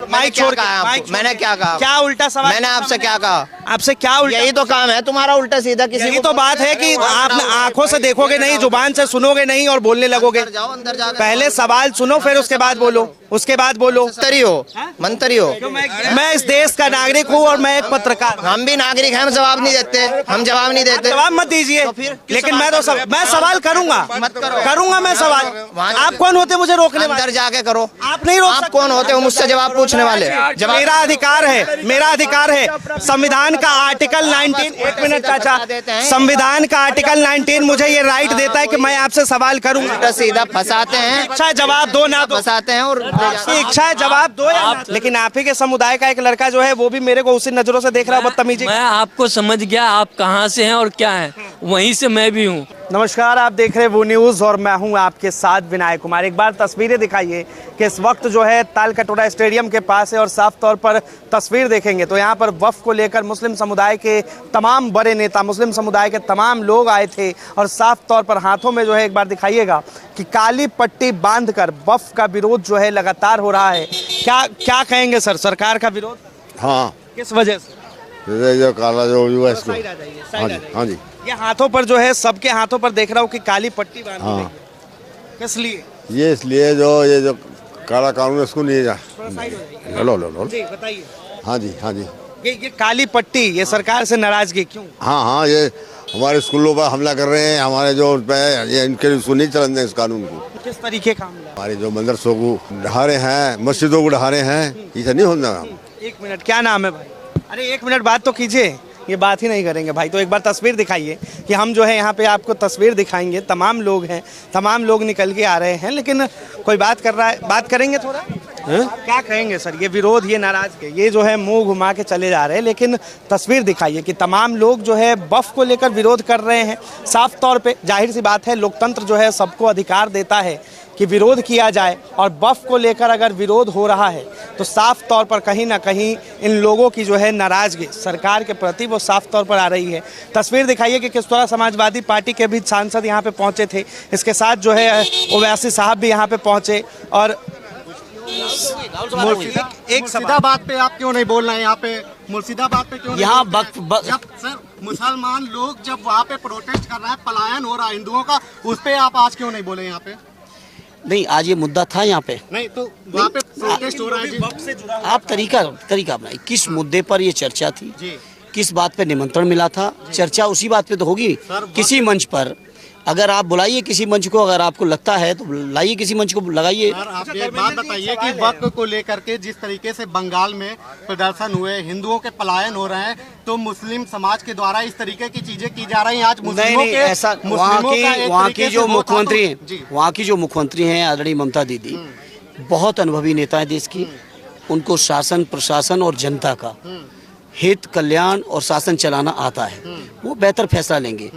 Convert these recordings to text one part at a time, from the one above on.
Mic छोड़ के, मैंने क्या कहा? क्या उल्टा सवाल? मैंने आपसे क्या कहा? आपसे क्या उल्टा? यही तो काम है तुम्हारा, उल्टा सीधा किसी यही को तो बात है कि आप आंखों से देखोगे नहीं, जुबान से सुनोगे नहीं और बोलने लगोगे। जाओ अंदर जाकर पहले सवाल सुनो, फिर उसके बाद बोलो, उसके बाद बोलो। मंत्री हो, मंत्री हो। मैं इस देश का नागरिक हूँ और मैं एक पत्रकार। हम भी नागरिक हैं, हम जवाब नहीं देते, हम जवाब नहीं देते। जवाब मत दीजिए, लेकिन मैं तो मैं सवाल करूंगा, करूंगा मैं सवाल। आप कौन होते मुझे रोकने वाले? अंदर जाके करो। आप नहीं रोक आप कौन होते हो मुझसे जवाब पूछने वाले? मेरा अधिकार है, मेरा अधिकार है। संविधान का आर्टिकल 19, एक मिनट चाचा, संविधान का आर्टिकल 19 मुझे ये राइट देता है कि मैं आपसे सवाल करूंगा। सीधा फंसाते हैं, इच्छा है जवाब दो ना दो, फंसाते हैं और आपकी इच्छा है जवाब दो या ना। लेकिन आप ही के समुदाय का एक लड़का जो है वो भी मेरे को उसी नजरों से देख रहा है, बदतमीजी। मैं आपको समझ गया, आप कहाँ से हैं और क्या हैं, वहीं से मैं भी हूँ। नमस्कार, आप देख रहे हैं वो न्यूज़ और मैं हूं आपके साथ विनायक कुमार। एक बार तस्वीरें दिखाइए कि इस वक्त जो है तालकटोरा स्टेडियम के पास है और साफ तौर पर तस्वीर देखेंगे तो यहाँ पर वक्फ को लेकर मुस्लिम समुदाय के तमाम बड़े नेता, मुस्लिम समुदाय के तमाम लोग आए थे और साफ तौर पर हाथों में जो है, एक बार दिखाइएगा कि काली पट्टी बांधकर वक्फ का विरोध जो है लगातार हो रहा है। क्या क्या कहेंगे सर, सरकार का विरोध? हाँ, किस वजह से? जो काला जो हुआ इसको। हाँ जी, हाँ जी। ये हाथों पर जो है, सबके हाथों पर देख रहा हूँ कि काली पट्टी बांधी गई है। किस लिए? ये इसलिए ये जो काला कानून इसको नहीं जा। लो लो लो। जी बताइए। हाँ जी, हाँ जी। ये काली पट्टी, ये सरकार से नाराजगी क्यों? हाँ हाँ, ये हमारे स्कूलों पर हमला कर रहे हैं, हमारे जो उन पे ये इनके उसको नहीं चलन दें इस कानून को। किस तरीके का हमला? हमारे जो मदरसों को ढहा रहे हैं, मस्जिदों को ढहा रहे हैं, ये नहीं होना। एक मिनट, क्या नाम है भाई? अरे एक मिनट बात तो कीजिए, ये बात ही नहीं करेंगे भाई। तो एक बार तस्वीर दिखाइए कि हम जो है यहाँ पे आपको तस्वीर दिखाएंगे। तमाम लोग हैं, तमाम लोग निकल के आ रहे हैं, लेकिन कोई बात कर रहा है, बात करेंगे थोड़ा। क्या कहेंगे सर, ये विरोध, ये नाराजगी, ये जो है मुंह घुमा के चले जा रहे हैं, लेकिन तस्वीर दिखाइए कि तमाम लोग जो है वक्फ को लेकर विरोध कर रहे हैं। साफ तौर पे जाहिर सी बात है, लोकतंत्र जो है सबको अधिकार देता है कि विरोध किया जाए, और वक्फ को लेकर अगर विरोध हो रहा है तो साफ तौर पर कहीं ना कहीं इन लोगों की जो है नाराजगी सरकार के प्रति वो साफ तौर पर आ रही है। तस्वीर दिखाइए कि किस तरह समाजवादी पार्टी के भी सांसद यहाँ पे पहुँचे थे, इसके साथ जो है ओवैसी साहब भी यहाँ पे पहुँचे। और मुर्शिदाबाद पे आप क्यों नहीं बोल रहे हैं? यहाँ पे मुर्शिदाबाद पे क्यों यहाँ जब सर मुसलमान लोग जब वहाँ पे प्रोटेस्ट कर रहे हैं, पलायन हो रहा है हिंदुओं का, उस पे आप आज क्यों नहीं बोले? यहाँ पे नहीं, आज ये मुद्दा था यहाँ पे। नहीं तो वहाँ पे प्रोटेस्ट हो रहा है। आप तरीका अपनाइए, किस मुद्दे पर ये चर्चा थी, किस बात पे निमंत्रण मिला था, चर्चा उसी बात पे तो होगी। किसी मंच पर अगर आप बुलाइए, किसी मंच को अगर आपको लगता है तो लाइए, किसी मंच को लगाइए। सर आप ये बात बताइए कि वक्फ को लेकर के जिस तरीके से बंगाल में प्रदर्शन हुए, हिंदुओं के पलायन हो रहे हैं, तो मुस्लिम समाज के द्वारा इस तरीके की चीजें की जा रही हैं। आज मुस्लिमों के ऐसा वहाँ की जो मुख्यमंत्री हैं, वहाँ की जो मुख्यमंत्री हैं आदरणीय ममता दीदी, बहुत अनुभवी नेता है देश की। उनको शासन, प्रशासन और जनता का हित, कल्याण और शासन चलाना आता है, वो बेहतर फैसला लेंगे।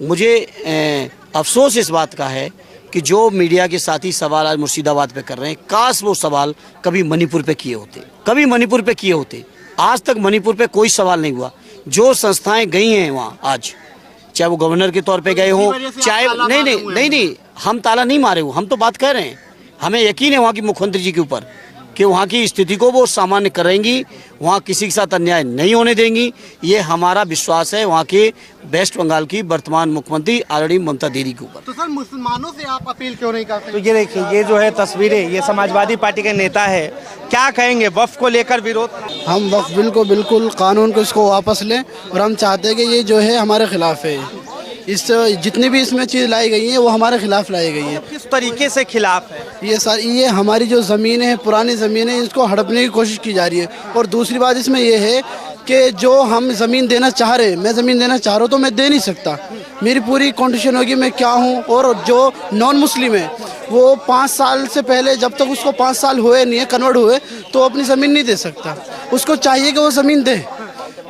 मुझे अफसोस इस बात का है कि जो मीडिया के साथी सवाल आज मुर्शिदाबाद पे कर रहे हैं, काश वो सवाल कभी मणिपुर पे किए होते, कभी मणिपुर पे किए होते। आज तक मणिपुर पे कोई सवाल नहीं हुआ। जो संस्थाएं गई हैं वहाँ आज, चाहे वो गवर्नर के तौर पे गए हो, चाहे नहीं, हम ताला नहीं मारे हो, हम तो बात कर रहे हैं। हमें यकीन है वहाँ की मुख्यमंत्री जी के ऊपर कि वहाँ की स्थिति को वो सामान्य करेंगी, वहाँ किसी के साथ अन्याय नहीं होने देंगी, ये हमारा विश्वास है वहाँ के वेस्ट बंगाल की वर्तमान मुख्यमंत्री आदरणीय ममता दीदी के ऊपर। तो सर मुसलमानों से आप अपील क्यों नहीं करते? तो ये देखिए, ये जो है तस्वीरें, ये समाजवादी पार्टी के नेता है, क्या कहेंगे वक्फ को लेकर विरोध? हम वक्फ बिल को बिल्कुल कानून को इसको वापस लें, और हम चाहते हैं कि ये जो है हमारे खिलाफ है। इस जितनी भी इसमें चीज़ लाई गई है वो हमारे खिलाफ लाई गई है। किस तरीके से खिलाफ है? ये हमारी जो ज़मीन है, पुरानी ज़मीन है, इसको हड़पने की कोशिश की जा रही है। और दूसरी बात इसमें ये है कि जो हम ज़मीन देना चाह रहे हैं, मैं ज़मीन देना चाह रहा हूँ तो मैं दे नहीं सकता। मेरी पूरी कंडीशन होगी मैं क्या हूँ। और जो नॉन मुस्लिम है वो 5 साल से पहले, जब तक उसको 5 साल हुए नहीं है, कन्वर्ट हुए, तो अपनी ज़मीन नहीं दे सकता। उसको चाहिए कि वो ज़मीन दे।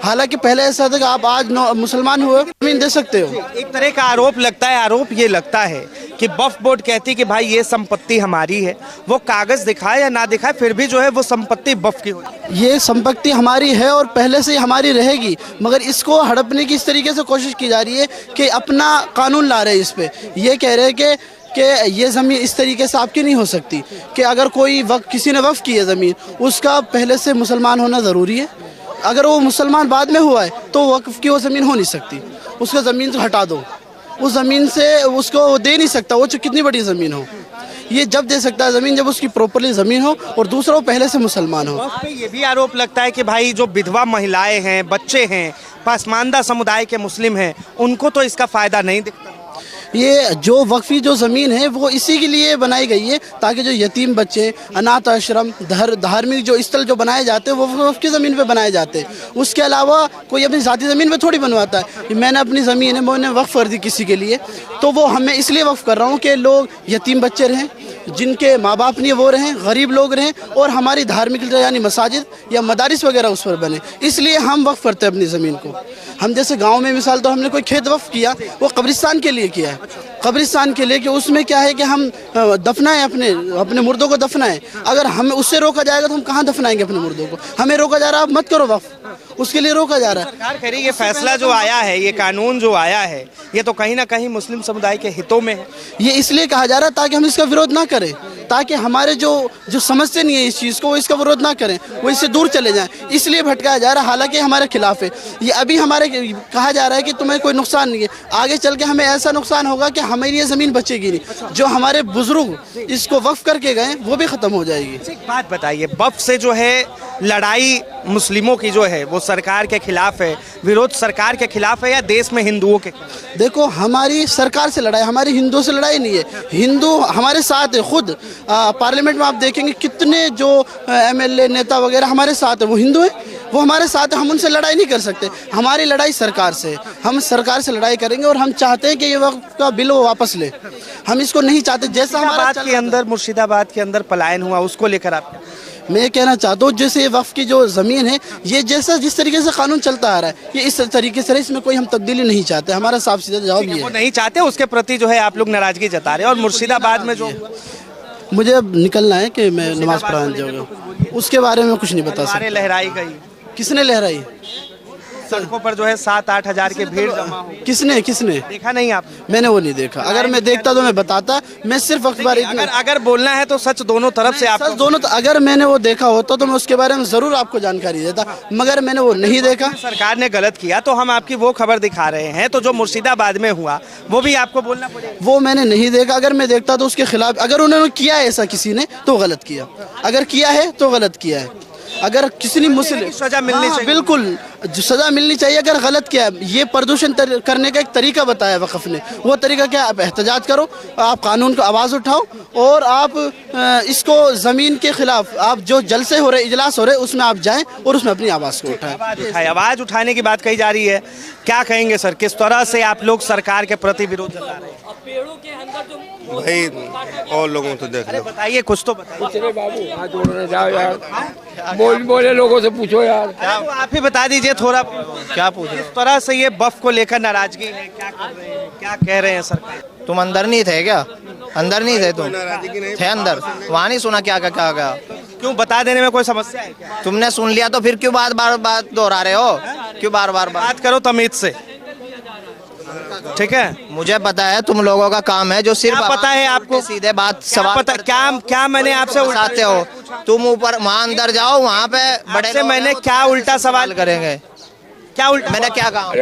हालांकि पहले ऐसा था कि आप आज मुसलमान हुए जमीन दे सकते हो। एक तरह का आरोप लगता है, आरोप ये लगता है कि वक्फ बोर्ड कहती कि भाई ये संपत्ति हमारी है, वो कागज दिखाए या ना दिखाए फिर भी जो है वो संपत्ति वक्फ की होगी। ये संपत्ति हमारी है और पहले से हमारी रहेगी, मगर इसको हड़पने की इस तरीके से कोशिश की जा रही है कि अपना कानून ला रहे हैं इस पे। ये कह रहे हैं कि कि ये ज़मीन इस तरीके से आपकी नहीं हो सकती कि अगर कोई किसी ने वक्फ की है ज़मीन, उसका पहले से मुसलमान होना ज़रूरी है। अगर वो मुसलमान बाद में हुआ है तो वक्फ की वो ज़मीन हो नहीं सकती, उसका ज़मीन से हटा दो, उस ज़मीन से उसको दे नहीं सकता, वो कितनी बड़ी ज़मीन हो। ये जब दे सकता है ज़मीन जब उसकी प्रॉपरली ज़मीन हो और दूसरा वो पहले से मुसलमान हो। वक्फ पे ये भी आरोप लगता है कि भाई जो विधवा महिलाएं हैं, बच्चे हैं, पसमानदा समुदाय के मुस्लिम हैं, उनको तो इसका फ़ायदा नहीं दिखता। ये जो वक्फी जो ज़मीन है वो इसी के लिए बनाई गई है ताकि जो यतीम बच्चे, अनाथ आश्रम, धार्मिक जो स्थल जो बनाए जाते हैं वो वक्फ की ज़मीन पे बनाए जाते हैं। उसके अलावा कोई अपनी ज़ाती ज़मीन पे थोड़ी बनवाता है। मैंने अपनी ज़मीन है, मैंने वक्फ कर दी किसी के लिए, तो वो हमें इसलिए वक्फ कर रहा हूँ कि लोग यतीम बच्चे रहें, जिनके माँ बाप नहीं वो रहें, गरीब लोग रहें और हमारी धार्मिक यानी मसाजिद या मदारिस वगैरह उस पर बने, इसलिए हम वक्फ करते हैं अपनी ज़मीन को। हम जैसे गांव में मिसाल तो हमने कोई खेत वक्फ किया, वो कब्रिस्तान के लिए किया है, कब्रिस्तान के लिए कि उसमें क्या है कि हम दफनाएं अपने मुर्दों को दफनाएं। अगर हमें उससे रोका जाएगा तो हम कहाँ दफनाएंगे अपने मुर्दों को? हमें रोका जा रहा है, आप मत करो वक्फ, उसके लिए रोका जा रहा है। सरकार कह रही है ये फैसला जो आया है, ये कानून जो आया है, ये तो कहीं ना कहीं मुस्लिम समुदाय के हितों में है। ये इसलिए कहा जा रहा है ताकि हम इसका विरोध ना करें, ताकि हमारे जो समझते नहीं है इस चीज़ को वो इसका विरोध ना करें, वो इससे दूर चले जाएं, इसलिए भटकाया जा रहा है। हालांकि हमारे खिलाफ है ये। अभी हमारे कहा जा रहा है कि तुम्हें कोई नुकसान नहीं है, आगे चल के हमें ऐसा नुकसान होगा कि हमारी ये ज़मीन बचेगी नहीं। जो हमारे बुजुर्ग इसको वक्फ करके गए वो भी ख़त्म हो जाएगी। एक बात बताइए, वक्फ से जो है लड़ाई मुस्लिमों की जो है वो सरकार के खिलाफ है, विरोध सरकार के खिलाफ है या देश में हिंदुओं के? देखो, हमारी सरकार से लड़ाई, हमारी हिंदुओं से लड़ाई नहीं है। हिंदू हमारे साथ है। खुद पार्लियामेंट में आप देखेंगे कितने जो MLA नेता वगैरह हमारे साथ है, वो हिंदू हैं, वो हमारे साथ है। हम उनसे लड़ाई नहीं कर सकते। हमारी लड़ाई सरकार से, हम सरकार से लड़ाई करेंगे और हम चाहते हैं कि ये वक्फ का बिल वो वापस ले। हम इसको नहीं चाहते। जैसा हमारा मुर्शिदाबाद के अंदर पलायन हुआ, उसको लेकर आप? मैं कहना चाहता हूँ जैसे वक्फ की जो ज़मीन है, ये जिस तरीके से कानून चलता आ रहा है ये इस तरीके से, इसमें कोई हम तब्दीली नहीं चाहते। हमारा साफ सीधा जवाब ये है। नहीं चाहते, उसके प्रति जो है आप लोग नाराजगी जता रहे हैं। और मुर्शिदाबाद में जो मुझे अब निकलना है कि मैं नमाज पढ़ाने जाऊँगा, उसके बारे में कुछ नहीं बता सकता। लहराई गई, किसने लहराई? सड़कों पर जो है 7-8 हजार की भीड़ जमा हो। किसने देखा नहीं आपने? मैंने वो नहीं देखा। अगर मैं देखता तो मैं बताता। मैं सिर्फ अखबार अगर बोलना है तो सच दोनों तरफ से आप सच दोनों। अगर मैंने वो देखा होता तो मैं उसके बारे में जरूर आपको जानकारी देता, मगर मैंने वो नहीं देखा। सरकार ने गलत किया तो हम आपकी वो खबर दिखा रहे हैं, तो जो मुर्शिदाबाद में हुआ वो भी आपको बोलना पड़ेगा। वो मैंने नहीं देखा। अगर मैं देखता तो उसके खिलाफ, अगर उन्होंने किया है ऐसा किसी ने तो गलत किया, अगर किया है तो गलत किया है। अगर किसी ने मुस्लिम सजा मिलनी चाहिए, बिल्कुल जो सजा मिलनी चाहिए। अगर गलत किया है, ये प्रदूषण करने का एक तरीका बताया वक़्फ़ ने, वो तरीका क्या? आप एहतजाज करो, आप कानून को आवाज़ उठाओ और आप इसको ज़मीन के खिलाफ, आप जो जलसे हो रहे, इजलास हो रहे, उसमें आप जाएं और उसमें अपनी आवाज़ को उठाएं। आवाज़ उठाने की बात कही जा रही है, क्या कहेंगे सर, किस तरह से आप लोग सरकार के प्रति विरोध जता रहे हैं? भाई और लोगों से देख लो, बताइए, कुछ तो बताइए। बाबू हाथ जोड़ने जाओ यार, बोले लोगों से पूछो यार। आप ही बता दीजिए थोड़ा, क्या पूछे? किस तरह से ये वक्फ को लेकर नाराजगी है, क्या कर रहे हैं, क्या कह रहे हैं सरकार? तुम अंदर नहीं थे क्या? अंदर नहीं थे तुम? थे अंदर, वहाँ नहीं सुना क्या क्या क्या? क्यों बता देने में कोई समस्या है क्या? तुमने सुन लिया तो फिर क्यों बार बार बात दोहरा रहे हो? क्यों बार बार बात करो तमीज से, ठीक है? मुझे पता है तुम लोगों का काम है जो सिर्फ पता है आपको, सीधे बात सवाल पता क्या मैंने आपसे उठाते हो तुम? ऊपर वहाँ अंदर जाओ, वहाँ पे बड़े से मैंने क्या उल्टा सवाल करेंगे? क्या उल्टा? मैंने क्या कहा?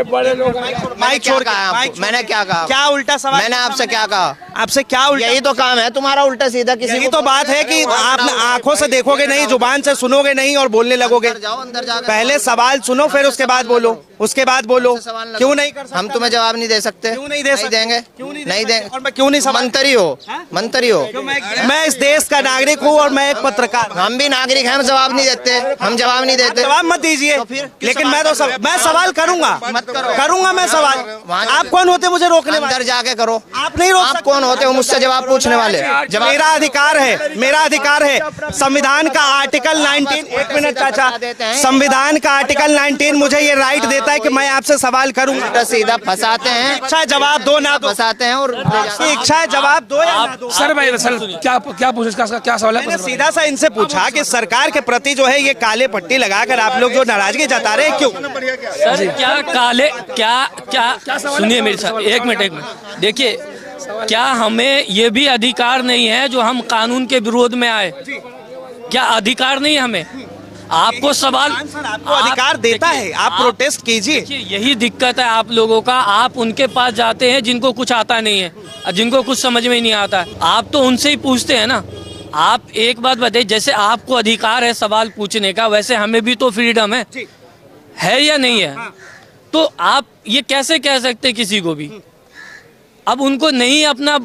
माइक छोड़ कहा? मैंने क्या कहा? क्या उल्टा सवाल? मैंने आपसे क्या कहा? आपसे क्या उल्टा? यही तो काम है तुम्हारा, उल्टा सीधा। किसी यही तो बात है कि आप आंखों से देखोगे नहीं, जुबान से सुनोगे नहीं और बोलने लगोगे। पहले सवाल सुनो, फिर उसके बाद बोलो, उसके बाद बोलो। क्यों नहीं कर सकते? हम तुम्हें जवाब नहीं दे सकते। क्यों नहीं दे सकते? देंगे, नहीं देंगे। और मैं क्यों नहीं? मंत्री हो, मंत्री हो। मैं इस देश का नागरिक हूँ और मैं एक पत्रकार। हम भी नागरिक हैं, हम जवाब नहीं देते। हम जवाब नहीं देते। जवाब मत दीजिए, लेकिन मैं तो मैं सवाल करूंगा, करूंगा मैं सवाल। आप कौन होते मुझे रोकने वाले? अंदर जाके करो। आप नहीं रोक सकते। आप कौन होते हो मुझसे जवाब पूछने वाले? मेरा अधिकार है, मेरा अधिकार है। संविधान का आर्टिकल 19, एक मिनट चाचा, संविधान का आर्टिकल 19 मुझे ये राइट देता है कि मैं आपसे सवाल करूंगा। सीधा फंसाते हैं। इच्छा जवाब दो ना दो, फंसाते हैं और इच्छा है जवाब दो या ना दो। सर भाई सर क्या पूछे, इसका क्या सवाल है? मैंने सीधा सा इनसे पूछा कि सरकार के प्रति जो है ये काले पट्टी लगाकर आप लोग जो नाराजगी जता रहे हैं, क्यों? सर क्या काले क्या सुनिए मेरे साथ, एक मिनट देखिए, क्या हमें ये भी अधिकार नहीं है जो हम कानून के विरोध में आए? क्या अधिकार नहीं है हमें? आपको सवाल आपको अधिकार देता है, आप प्रोटेस्ट कीजिए। यही दिक्कत है आप लोगों का, आप उनके पास जाते हैं जिनको कुछ आता नहीं है, जिनको कुछ समझ में नहीं आता है, आप तो उनसे ही पूछते हैं ना। आप एक बात बताइए, जैसे आपको अधिकार है सवाल पूछने का, वैसे हमें भी तो फ्रीडम है या नहीं है? तो आप ये कैसे कह सकते किसी को भी? अब उनको नहीं अपना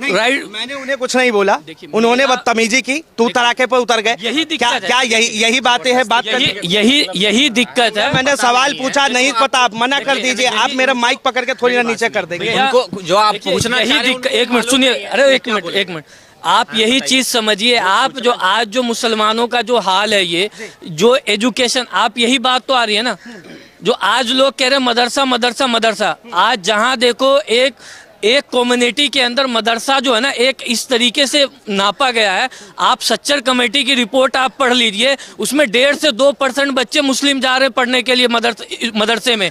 राइट। मैंने उन्हें कुछ नहीं बोला, उन्होंने बदतमीजी की, तू तड़ाके पर उतर गए। यही दिक्कत है। क्या यही बातें हैं बात करने की? यही दिक्कत है। मैंने सवाल पूछा, नहीं पता, आप मना कर दीजिए। आप मेरा माइक पकड़ के थोड़ी ना नीचे कर देंगे। उनको जो आप पूछना, यही एक मिनट सुनिए, अरे एक मिनट आप यही चीज समझिए। आप जो आज जो मुसलमानों का जो हाल है, ये जो एजुकेशन, आप यही बात तो आ रही है ना, जो आज लोग कह रहे हैं मदरसा मदरसा मदरसा। आज जहां देखो एक कम्युनिटी के अंदर मदरसा जो है ना, एक इस तरीके से नापा गया है। आप सच्चर कमेटी की रिपोर्ट आप पढ़ लीजिए, उसमें 1.5 से 2% बच्चे मुस्लिम जा रहे पढ़ने के लिए मदरसे में।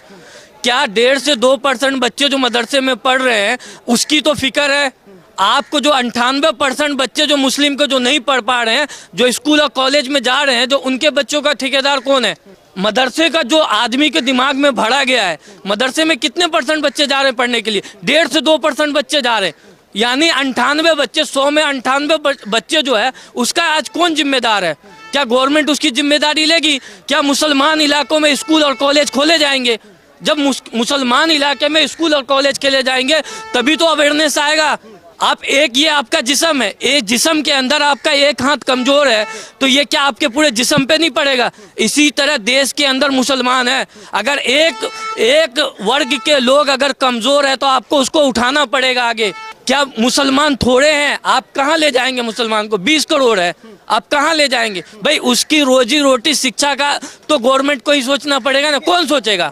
क्या 1.5 से 2% बच्चे जो मदरसे में पढ़ रहे हैं उसकी तो फिक्र है? आपको जो 98% बच्चे जो मुस्लिम को जो नहीं पढ़ पा रहे हैं, जो स्कूल और कॉलेज में जा रहे हैं, जो उनके बच्चों का ठेकेदार कौन है? मदरसे का जो आदमी के दिमाग में भरा गया है, मदरसे में कितने % बच्चे जा रहे हैं पढ़ने के लिए? 1.5 से 2% बच्चे जा रहे हैं, यानी 98 बच्चे, 100 में 98 बच्चे जो है, उसका आज कौन जिम्मेदार है? क्या गवर्नमेंट उसकी जिम्मेदारी लेगी? क्या मुसलमान इलाकों में स्कूल और कॉलेज खोले जाएंगे? जब मुसलमान इलाके में स्कूल और कॉलेज खोले जाएंगे तभी तो अवेयरनेस आएगा। आप ये आपका जिस्म है, एक जिस्म के अंदर आपका एक हाथ कमजोर है, तो ये क्या आपके पूरे जिस्म पे नहीं पड़ेगा? इसी तरह देश के अंदर मुसलमान है, अगर एक वर्ग के लोग अगर कमजोर है तो आपको उसको उठाना पड़ेगा आगे। क्या मुसलमान थोड़े हैं? आप कहाँ ले जाएंगे मुसलमान को? 20 करोड़ है, आप कहाँ ले जाएंगे भाई? उसकी रोजी रोटी, शिक्षा का तो गवर्नमेंट को ही सोचना पड़ेगा ना, कौन सोचेगा?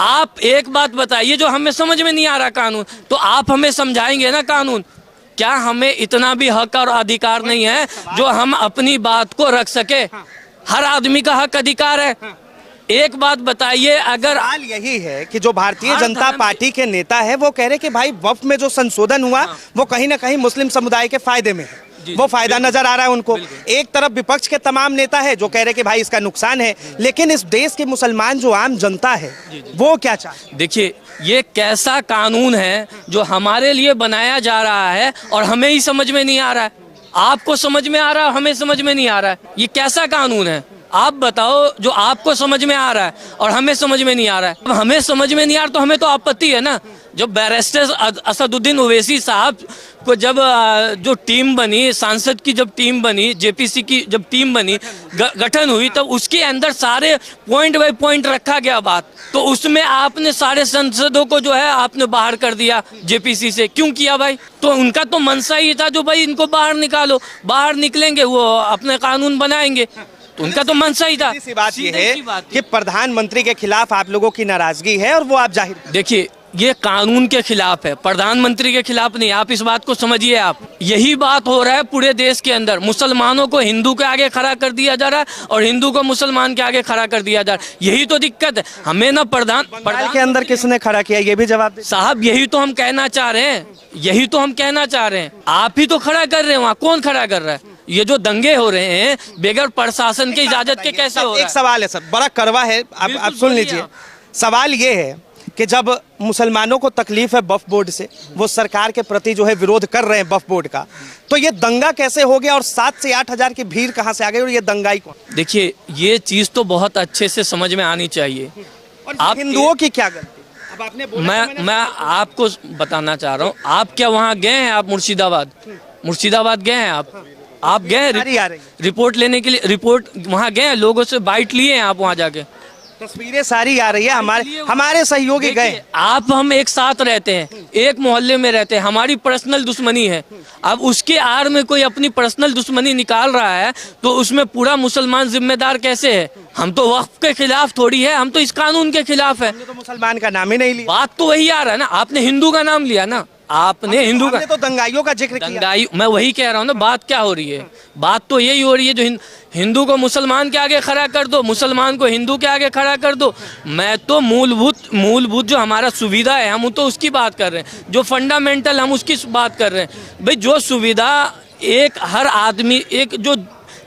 आप एक बात बताइए, जो हमें समझ में नहीं आ रहा कानून, तो आप हमें समझाएंगे ना कानून? क्या हमें इतना भी हक और अधिकार नहीं है जो हम अपनी बात को रख सके? हर आदमी का हक अधिकार है। एक बात बताइए, अगर सवाल यही है कि जो भारतीय जनता पार्टी के नेता है वो कह रहे कि भाई वक्फ में जो संशोधन हुआ वो कहीं ना कहीं मुस्लिम समुदाय के फायदे में है, वो फायदा नजर आ रहा है उनको। एक तरफ विपक्ष के तमाम नेता है जो कह रहे कि भाई इसका नुकसान है, लेकिन इस देश के मुसलमान जो आम जनता है वो क्या चाहते? देखिए, ये कैसा कानून है जो हमारे लिए बनाया जा रहा है और हमें ही समझ में नहीं आ रहा है। आपको समझ में आ रहा है, हमें समझ में नहीं आ रहा है। ये कैसा कानून है? आप बताओ, जो आपको समझ में आ रहा है और हमें समझ में नहीं आ रहा है। अब हमें समझ में नहीं आ रहा तो हमें तो आपत्ति है ना। जब बैरिस्टर असदुद्दीन ओवैसी साहब को जब जो टीम बनी, सांसद की जब टीम बनी, जेपीसी की जब टीम बनी, गठन हुई, तब उसके अंदर सारे पॉइंट बाय पॉइंट रखा गया बात, तो उसमें आपने सारे सांसदों को जो है आपने बाहर कर दिया जेपीसी से। क्यों किया भाई? तो उनका तो मनसा ही था जो भाई इनको बाहर निकालो, बाहर निकलेंगे वो अपने कानून बनाएंगे, तो उनका तो मनसा ही था। सीधी बात ये है कि प्रधानमंत्री के खिलाफ आप लोगों की नाराजगी है और वो आप जाहिर, देखिए, ये कानून के खिलाफ है, प्रधानमंत्री के खिलाफ नहीं। आप इस बात को समझिए। आप यही बात हो रहा है पूरे देश के अंदर। मुसलमानों को हिंदू के आगे खड़ा कर दिया जा रहा है और हिंदू को मुसलमान के आगे खड़ा कर दिया जा रहा है। यही तो दिक्कत है। हमें ना प्रधान के अंदर किसने खड़ा किया, ये भी जवाब दे साहब। यही तो हम कहना चाह रहे हैं, यही तो हम कहना चाह रहे हैं। आप ही तो खड़ा कर रहे हैं, वहाँ कौन खड़ा कर रहा है? ये जो दंगे हो रहे हैं बगैर प्रशासन की इजाजत के कैसे हो रहा है? एक सवाल है सर, बड़ा कड़वा है, आप सुन लीजिए। सवाल ये है कि जब मुसलमानों को तकलीफ है वक्फ बोर्ड से, वो सरकार के प्रति जो है विरोध कर रहे हैं वक्फ बोर्ड का, तो ये दंगा कैसे हो गया और 7 से 8 हज़ार की भीड़ कहाँ से आ गई और ये दंगाई कौन? देखिए, ये चीज़ तो बहुत अच्छे से समझ में आनी चाहिए। आप हिंदुओं की क्या गलती? अब आपने बोला, मैं आपको बताना चाह रहा हूँ। आप क्या वहाँ गए हैं? आप मुर्शिदाबाद गए हैं? आप गए रिपोर्ट लेने के लिए? रिपोर्ट वहाँ गए हैं, लोगों से बाइट लिए हैं आप वहाँ जाके? तस्वीरें सारी आ रही है, हमारे सहयोगी गए। आप हम एक साथ रहते हैं, एक मोहल्ले में रहते हैं, हमारी पर्सनल दुश्मनी है। अब उसके आड़ में कोई अपनी पर्सनल दुश्मनी निकाल रहा है तो उसमें पूरा मुसलमान जिम्मेदार कैसे है? हम तो वक्फ के खिलाफ थोड़ी है, हम तो इस कानून के खिलाफ है। तो मुसलमान का नाम ही नहीं लिया। बात तो वही आ रहा है ना, आपने हिंदू का नाम लिया ना। आपने हिंदू का हमने तो दंगाइयों का जिक्र किया। दंगाई, मैं वही कह रहा हूँ ना, बात क्या हो रही है? बात तो यही हो रही है, जो हिंदू को मुसलमान के आगे खड़ा कर दो, मुसलमान को हिंदू के आगे खड़ा कर दो। मैं तो मूलभूत जो हमारा सुविधा है हम तो उसकी बात कर रहे हैं, जो फंडामेंटल हम उसकी बात कर रहे हैं। भाई जो सुविधा एक हर आदमी, एक जो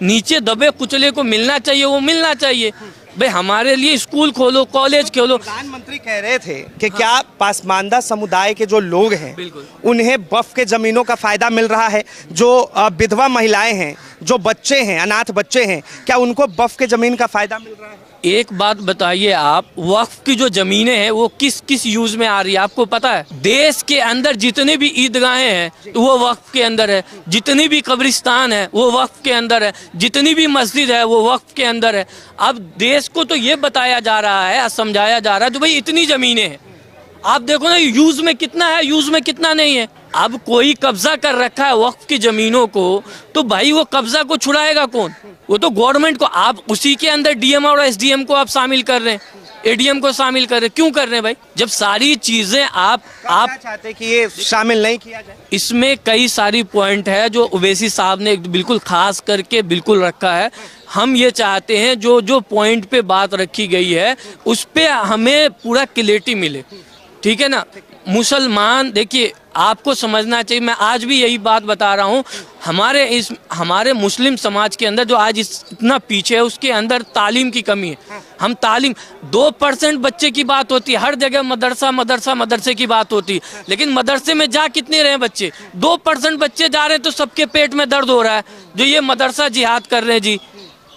नीचे दबे कुचले को मिलना चाहिए वो मिलना चाहिए। भाई हमारे लिए स्कूल खोलो, कॉलेज खोलो। प्रधानमंत्री कह रहे थे कि क्या पासमानदा समुदाय के जो लोग हैं उन्हें वक्फ के जमीनों का फायदा मिल रहा है? जो विधवा महिलाएं हैं, जो बच्चे हैं, अनाथ बच्चे हैं, क्या उनको वक्फ के जमीन का फायदा मिल रहा है? एक बात बताइए आप, वक्फ की जो जमीनें हैं वो किस किस यूज में आ रही है आपको पता है? देश के अंदर जितने भी ईदगाहें हैं वो वक्फ के अंदर है, जितनी भी कब्रिस्तान है वो वक्फ के अंदर है, जितनी भी मस्जिद है वो वक्फ के अंदर है। अब देश को तो ये बताया जा रहा है, समझाया जा रहा है, तो भाई इतनी जमीनें हैं, आप देखो ना यूज में कितना है, यूज में कितना नहीं है। अब कोई कब्जा कर रखा है वक्फ की जमीनों को, तो भाई वो कब्जा को छुड़ाएगा कौन? वो तो गवर्नमेंट को। आप उसी के अंदर डीएम और एसडीएम को आप शामिल कर रहे हैं, एडीएम को शामिल कर रहे हैं। क्यों कर रहे हैं भाई? जब सारी चीजें आप चाहते हैं कि ये शामिल नहीं किया जाए? इसमें कई सारी पॉइंट है जो ओवैसी साहब ने बिल्कुल खास करके बिल्कुल रखा है। हम ये चाहते हैं जो पॉइंट पे बात रखी गई है उस पे हमें पूरा क्लैरिटी मिले, ठीक है ना? मुसलमान, देखिए आपको समझना चाहिए, मैं आज भी यही बात बता रहा हूँ, हमारे मुस्लिम समाज के अंदर जो आज इतना पीछे है उसके अंदर तालीम की कमी है। हम तालीम 2% बच्चे की बात होती है, हर जगह मदरसे की बात होती है, लेकिन मदरसे में जा कितने रहे बच्चे? 2% बच्चे जा रहे हैं तो सबके पेट में दर्द हो रहा है जो ये मदरसा जिहाद कर रहे हैं जी।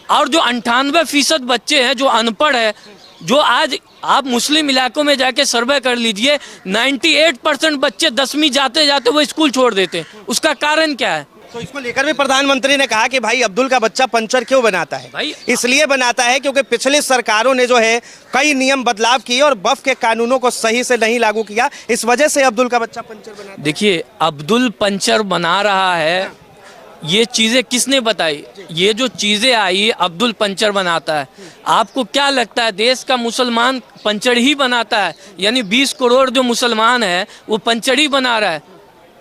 और जो 98% बच्चे हैं जो अनपढ़ है, जो आज आप मुस्लिम इलाकों में जाके सर्वे कर लीजिए, 98% बच्चे 10वीं जाते जाते वो स्कूल छोड़ देते हैं। उसका कारण क्या है? तो इसको लेकर भी प्रधानमंत्री ने कहा कि भाई अब्दुल का बच्चा पंचर क्यों बनाता है? भाई इसलिए बनाता है क्योंकि पिछली सरकारों ने जो है कई नियम बदलाव किए और वक्फ के कानूनों को सही से नहीं लागू किया, इस वजह से अब्दुल का बच्चा पंचर बनाता है। देखिए, अब्दुल पंचर बना रहा है, ये चीज़ें किसने बताई? ये जो चीज़ें आई अब्दुल पंचर बनाता है। आपको क्या लगता है देश का मुसलमान पंचर ही बनाता है? यानी 20 करोड़ जो मुसलमान है वो पंचर ही बना रहा है?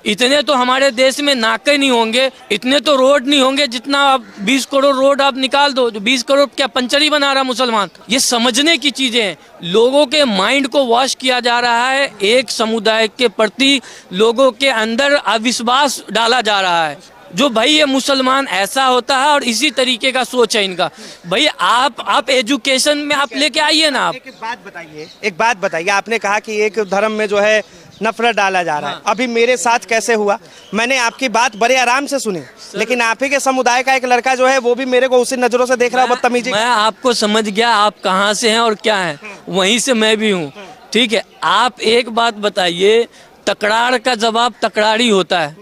इतने तो हमारे देश में नाके नहीं होंगे, इतने तो रोड नहीं होंगे जितना आप 20 करोड़ रोड आप निकाल दो, जो 20 करोड़ क्या पंचर ही बना रहा मुसलमान? ये समझने की चीज़ें हैं। लोगों के माइंड को वॉश किया जा रहा है, एक समुदाय के प्रति लोगों के अंदर अविश्वास डाला जा रहा है जो भाई ये मुसलमान ऐसा होता है और इसी तरीके का सोच है इनका। भाई आप एजुकेशन में आप लेके आइए ना। आप एक बात बताइए, आपने कहा कि एक धर्म में जो है नफरत डाला जा रहा है। अभी मेरे साथ कैसे हुआ, मैंने आपकी बात बड़े आराम से सुनी, लेकिन आप ही के समुदाय का एक लड़का जो है वो भी मेरे को उसी नजरों से देख रहा है, बदतमीजी। मैं आपको समझ गया आप कहाँ से हैं और क्या है, वहीं से मैं भी हूँ, ठीक है। आप एक बात बताइए, तकरार का जवाब तकरारी होता है।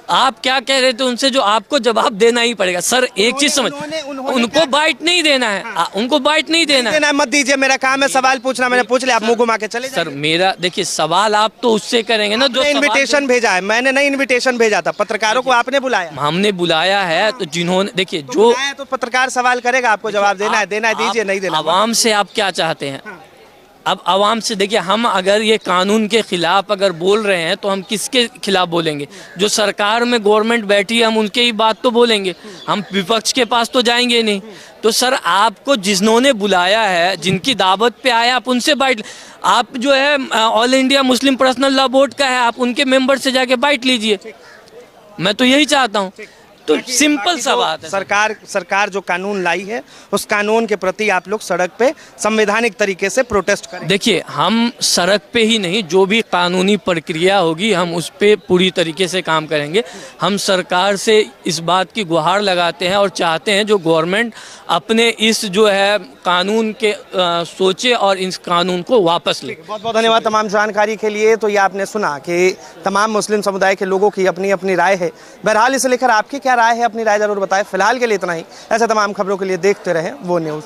आप क्या कह रहे थे उनसे, जो आपको जवाब देना ही पड़ेगा। सर एक चीज समझ, उनको बाइट नहीं देना है, उनको बाइट नहीं देना है। मत दीजिए, मेरा काम है सवाल पूछना, मैंने पूछ लिया, आप मुंह घुमा के चले सर मेरा देखिए सवाल आप तो उससे करेंगे ना जो इनविटेशन भेजा है। मैंने नहीं इनविटेशन भेजा था, पत्रकारों को आपने बुलाया। हमने बुलाया है तो जिन्होंने, देखिए जो तो पत्रकार सवाल करेगा, आपको जवाब देना है दीजिए, नहीं देना। आवाम से आप क्या चाहते हैं? अब आवाम से देखिए, हम अगर ये कानून के खिलाफ अगर बोल रहे हैं तो हम किसके खिलाफ बोलेंगे? जो सरकार में गवर्नमेंट बैठी है हम उनके ही बात तो बोलेंगे, हम विपक्ष के पास तो जाएंगे नहीं। तो सर आपको जिन्होंने बुलाया है, जिनकी दावत पे आया, आप उनसे बाइट, आप जो है all India Muslim personal law board का है, आप उनके मेंबर से जाके बाइट लीजिए। मैं तो यही चाहता हूँ। तो सिंपल सा बात है। सरकार जो कानून लाई है उस कानून के प्रति आप लोग सड़क पे संवैधानिक तरीके से प्रोटेस्ट करें। देखिए, हम सड़क पे ही नहीं, जो भी कानूनी प्रक्रिया होगी हम उस पे पूरी तरीके से काम करेंगे। हम सरकार से इस बात की गुहार लगाते हैं और चाहते हैं जो गवर्नमेंट अपने इस जो है कानून के सोचे और इस कानून को वापस ले। बहुत बहुत धन्यवाद तमाम जानकारी के लिए। तो ये आपने सुना कि तमाम मुस्लिम समुदाय के लोगों की अपनी अपनी राय है। बहरहाल इसे लेकर आपकी क्या राय है, अपनी राय जरूर बताएं। फिलहाल के लिए इतना ही। ऐसे तमाम खबरों के लिए देखते रहें वो न्यूज़।